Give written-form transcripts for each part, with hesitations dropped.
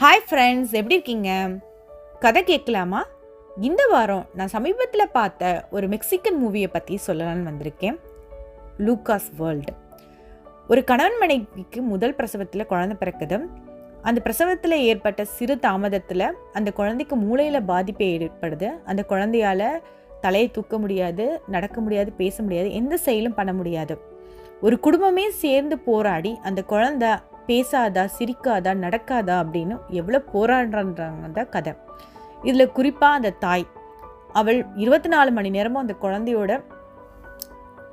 Hi friends, எப்படி இருக்கீங்க? கதை கேட்கலாமா? இந்த வாரம் நான் சமீபத்தில் பார்த்த ஒரு மெக்சிகன் மூவியை பற்றி சொல்லலான்னு வந்திருக்கேன். Lucas world. ஒரு கணவன் மனைவிக்கு முதல் பிரசவத்தில் குழந்தை பிறக்குது. அந்த பிரசவத்தில் ஏற்பட்ட சிறு தாமதத்தில் அந்த குழந்தைக்கு மூளையில் பாதிப்பு ஏற்படுது. அந்த குழந்தையால் தலையை தூக்க முடியாது, நடக்க முடியாது, பேச முடியாது, எந்த செயலும் பண்ண முடியாது. ஒரு குடும்பமே சேர்ந்து போராடி அந்த குழந்தை பேசாதா, சிரிக்காதா, நடக்காதா அப்படின்னு எவ்வளோ போராடுறாங்க தான் கதை. இதில் குறிப்பாக அந்த தாய், அவள் 24 மணி நேரமும் அந்த குழந்தையோட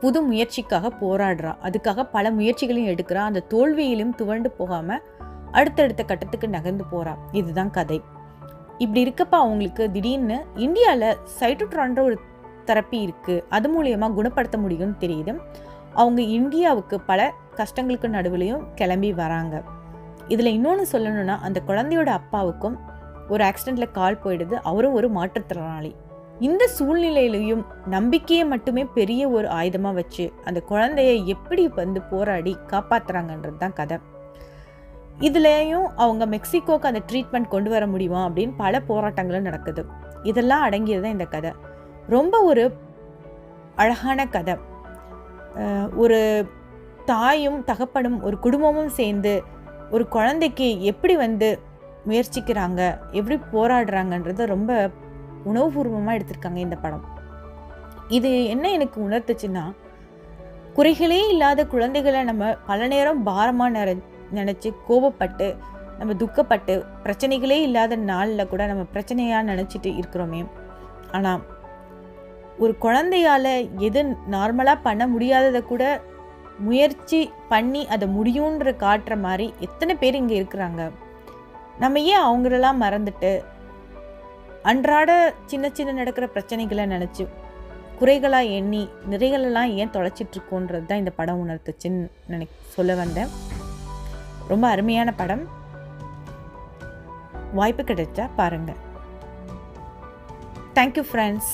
புது முயற்சிக்காக போராடுறா. அதுக்காக பல முயற்சிகளையும் எடுக்கிறா. அந்த தோல்வியிலும் துவண்டு போகாமல் அடுத்தடுத்த கட்டத்துக்கு நகர்ந்து போகிறா. இதுதான் கதை. இப்படி இருக்கப்ப அவங்களுக்கு திடீர்னு இந்தியாவில் சைட்டோட்ரான்ற ஒரு தெரப்பி இருக்குது, அது மூலியமாக குணப்படுத்த முடியும்னு தெரியுது. அவங்க இந்தியாவுக்கு பல கஷ்டங்களுக்கு நடுவுலையும் கிளம்பி வராங்க. இதில் இன்னொன்று சொல்லணும்னா, அந்த குழந்தையோட அப்பாவுக்கும் ஒரு ஆக்சிடெண்ட்டில் கால் போயிடுது. அவரும் ஒரு மாற்றுத்திறனாளி. இந்த சூழ்நிலையிலையும் நம்பிக்கையை மட்டுமே பெரிய ஒரு ஆயுதமாக வச்சு அந்த குழந்தைய எப்படி போராடி காப்பாற்றுறாங்கன்றது தான் கதை. இதுலேயும் அவங்க மெக்சிகோக்கு அந்த ட்ரீட்மெண்ட் கொண்டு வர முடியுமா அப்படின்னு பல போராட்டங்களும் நடக்குது. இதெல்லாம் அடங்கியது தான் இந்த கதை. ரொம்ப ஒரு அழகான கதை. ஒரு தாயும் தகப்பனும் ஒரு குடும்பமும் சேர்ந்து ஒரு குழந்தைக்கு எப்படி முயற்சிக்கிறாங்க, எப்படி போராடுறாங்கன்றத ரொம்ப உணவுபூர்வமாக எடுத்திருக்காங்க இந்த படம். இது என்ன எனக்கு உணர்த்துச்சுன்னா, குறைகளே இல்லாத குழந்தைகளை நம்ம பல நேரம் பாரமாக நினச்சி கோபப்பட்டு, நம்ம துக்கப்பட்டு, பிரச்சனைகளே இல்லாத நாளில் கூட நம்ம பிரச்சனையாக நினச்சிட்டு இருக்கிறோமே. ஆனால் ஒரு குழந்தையால் எது நார்மலாக பண்ண முடியாததை கூட முயற்சி பண்ணி அதை முடியுன்ற காட்டுற மாதிரி எத்தனை பேர் இங்கே இருக்கிறாங்க. நம்ம ஏன் அவங்களெல்லாம் மறந்துட்டு அன்றாட சின்ன சின்ன நடக்கிற பிரச்சனைகளை நினச்சி குறைகளாக எண்ணி நிறைகளெல்லாம் ஏன் தொலைச்சிட்ருக்கோன்றது தான் இந்த படம் உணர்த்துச்சுன்னு சொல்ல வந்தேன். ரொம்ப அருமையான படம். வாய்ப்பு கிடைச்சா பாருங்கள். Thank you friends.